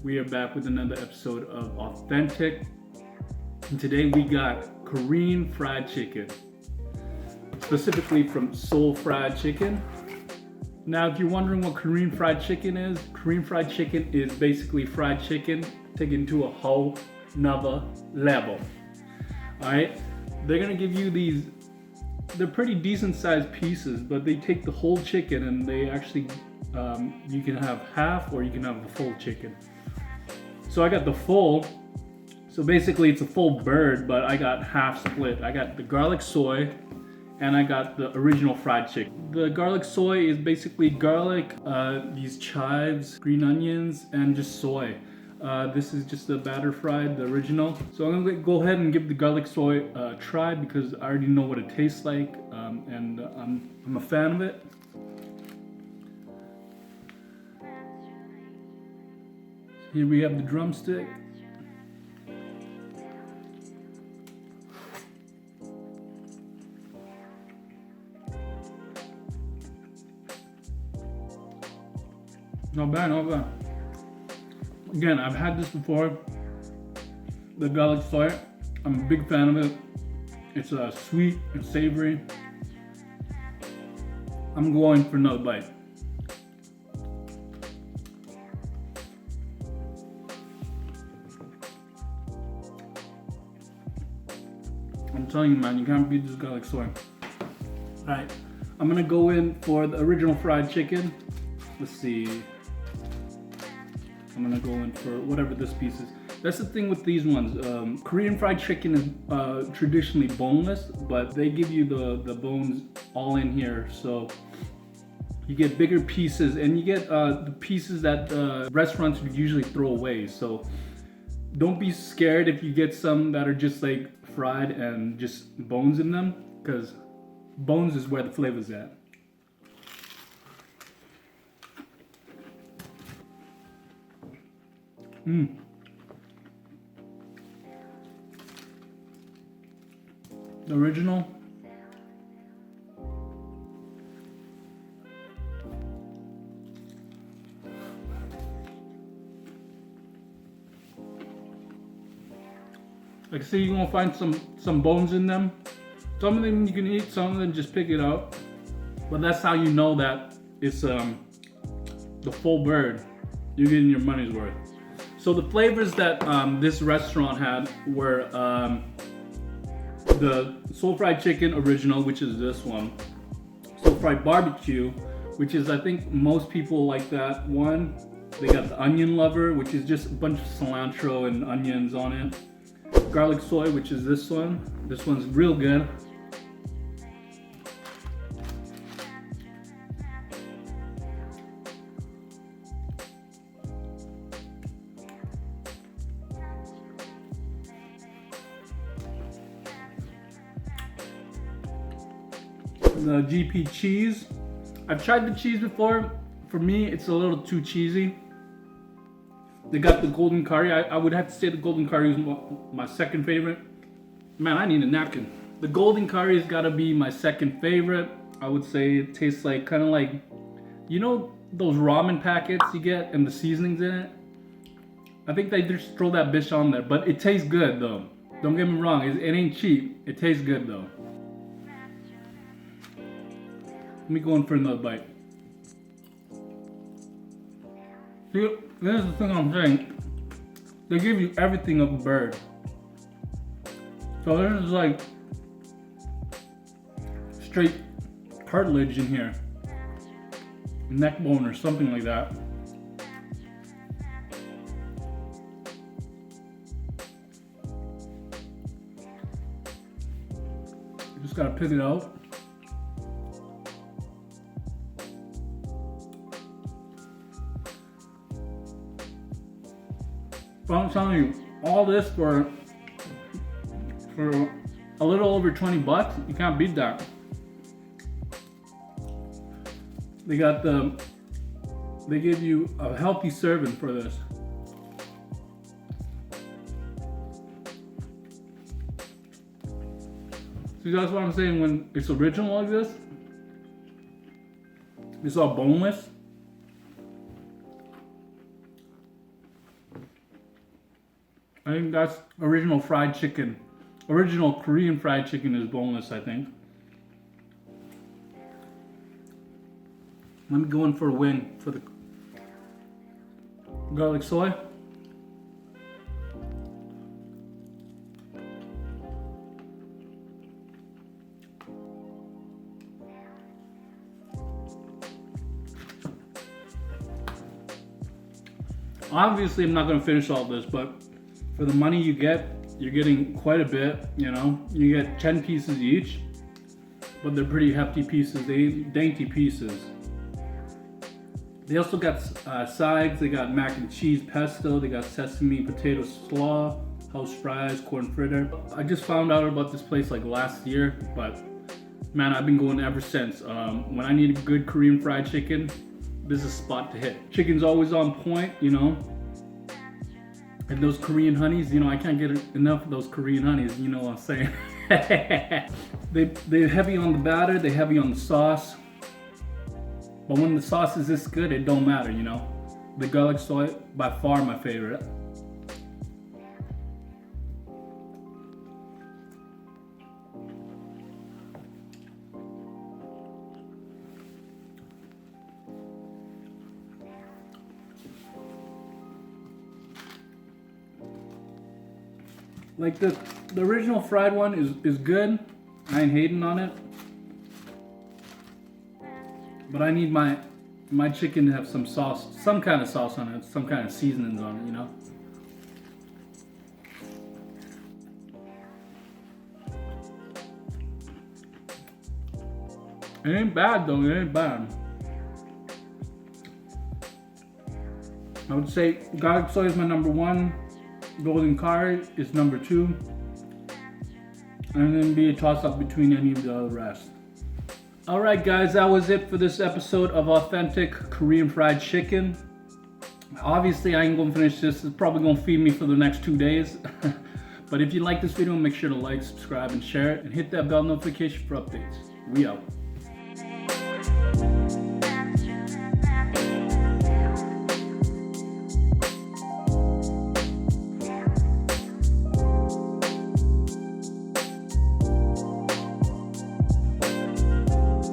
We are back with another episode of Authentic. And today we got Korean fried chicken, specifically from Seoul Fried Chicken. Now, if you're wondering what Korean fried chicken is basically fried chicken taken to a whole nother level. Alright? They're gonna give you these, they're pretty decent sized pieces, but they take the whole chicken and they actually, you can have half or you can have the full chicken. So I got the full, so basically it's a full bird, but I got half split. I got the garlic soy and I got the original fried chicken. The garlic soy is basically garlic, these chives, green onions, and just soy. This is just the batter fried, the original. So I'm gonna go ahead and give the garlic soy a try because I already know what it tastes like, and I'm a fan of it. Here we have the drumstick. Not bad, not bad. Again, I've had this before. The garlic soy, I'm a big fan of it. It's sweet and savory. I'm going for another bite. I'm telling you, man, you can't beat this garlic soy. Alright, I'm gonna go in for the original fried chicken. Let's see. I'm gonna go in for whatever this piece is. That's the thing with these ones. Korean fried chicken is traditionally boneless, but they give you the bones all in here. So you get bigger pieces and you get the pieces that restaurants would usually throw away. So don't be scared if you get some that are just like fried and just bones in them, because bones is where the flavor's at. The original. Like, see, you're gonna find some bones in them. Some of them you can eat, some of them just pick it up. But that's how you know that it's the full bird. You're getting your money's worth. So the flavors that this restaurant had were the Seoul Fried Chicken original, which is this one. Seoul Fried Barbecue, which is, I think most people like that one. They got the Onion Lover, which is just a bunch of cilantro and onions on it. Garlic soy, which is this one. This one's real good. The GP cheese. I've tried the cheese before. For me, it's a little too cheesy. They got the golden curry. I would have to say the golden curry is my second favorite. Man, I need a napkin. The golden curry has got to be my second favorite. I would say it tastes like, kind of like, you know those ramen packets you get and the seasonings in it? I think they just throw that bitch on there, but it tastes good though. Don't get me wrong, it ain't cheap. It tastes good though. Let me go in for another bite. See, this is the thing I'm saying. They give you everything of a bird. So this is like straight cartilage in here. Neck bone or something like that. You just gotta pick it out. But I'm telling you, all this for a little over 20 bucks, you can't beat that. They give you a healthy serving for this. See, that's what I'm saying, when it's original like this, it's all boneless. I think that's original fried chicken. Original Korean fried chicken is boneless, I think. Let me go in for a wing for the garlic soy. Obviously, I'm not going to finish all this, but for the money you get, you're getting quite a bit, you know. You get 10 pieces each, but they're pretty hefty pieces, dainty pieces. They also got sides. They got mac and cheese pesto. They got sesame potato slaw, house fries, corn fritter. I just found out about this place like last year, but man, I've been going ever since. When I need a good Korean fried chicken, this is a spot to hit. Chicken's always on point, you know. And those Korean honeys, you know, I can't get enough of those Korean honeys, you know what I'm saying? They're heavy on the batter, they're heavy on the sauce. But when the sauce is this good, it don't matter, you know. The garlic soy, by far my favorite. Like the original fried one is good. I ain't hating on it. But I need my chicken to have some sauce, some kind of sauce on it, some kind of seasonings on it, you know? It ain't bad though, it ain't bad. I would say garlic soy is my number one. Golden curry is number two. And then be a toss up between any of the rest. Alright guys, that was it for this episode of Authentic Korean Fried Chicken. Obviously I ain't gonna finish this. It's probably gonna feed me for the next 2 days. But if you like this video, make sure to like, subscribe, and share it. And hit that bell notification for updates. We out.